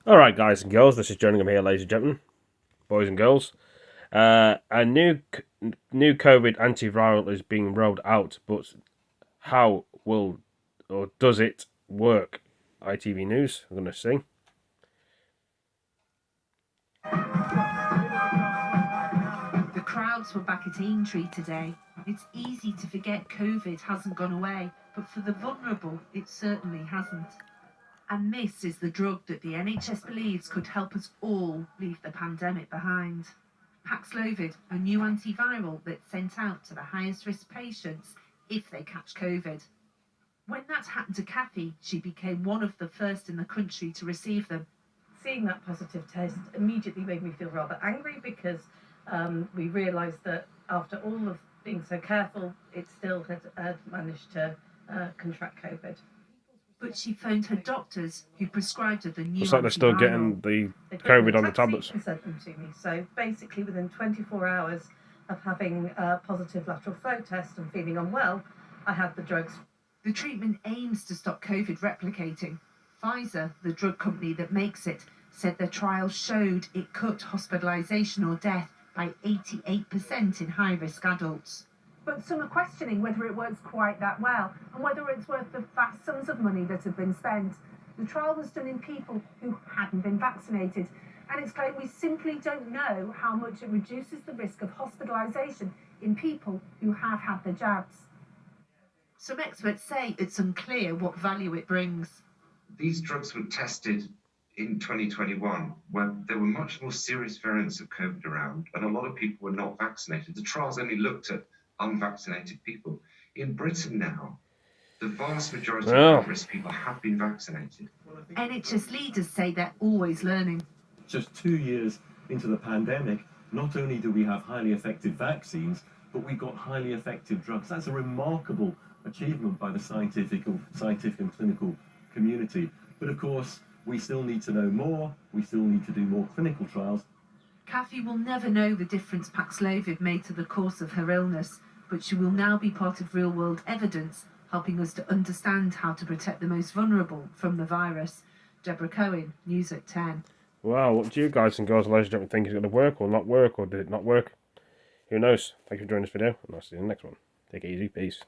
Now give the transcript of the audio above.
Alright, guys and girls, this is Jerningham here, ladies and gentlemen, boys and girls. A new COVID antiviral is being rolled out, but how will or does it work? ITV News, I'm going to see. The crowds were back at Aintree today. It's easy to forget COVID hasn't gone away, but for the vulnerable, it certainly hasn't. And this is the drug that the NHS believes could help us all leave the pandemic behind. Paxlovid, a new antiviral that's sent out to the highest risk patients if they catch COVID. When that happened to Kathy, she became one of the first in the country to receive them. Seeing that positive test immediately made me feel rather angry because we realised that after all of being so careful, it still had managed to contract COVID. But she phoned her doctors, who prescribed her the new Looks like they're still getting the COVID on the tablets. And sent them to me. So basically, within 24 hours of having a positive lateral flow test and feeling unwell, I had the drugs. The treatment aims to stop COVID replicating. Pfizer, the drug company that makes it, said their trials showed it cut hospitalisation or death by 88% in high-risk adults. But some are questioning whether it works quite that well and whether it's worth the vast sums of money that have been spent. The trial was done in people who hadn't been vaccinated, and it's claimed we simply don't know how much it reduces the risk of hospitalisation in people who have had the jabs. Some experts say it's unclear what value it brings. These drugs were tested in 2021 when there were much more serious variants of COVID around and a lot of people were not vaccinated. The trials only looked at unvaccinated people. In Britain now, the vast majority of high-risk people have been vaccinated. NHS leaders say they're always learning. Just 2 years into the pandemic, not only do we have highly effective vaccines, but we've got highly effective drugs. That's a remarkable achievement by the scientific and clinical community. But of course, we still need to know more. We still need to do more clinical trials. Kathy will never know the difference Paxlovid made to the course of her illness, but she will now be part of real-world evidence, helping us to understand how to protect the most vulnerable from the virus. Deborah Cohen, News at 10. Well, what do you guys and girls and ladies and gentlemen think is going to work or not work, or did it not work? Who knows? Thank you for joining this video, and I'll see you in the next one. Take it easy. Peace.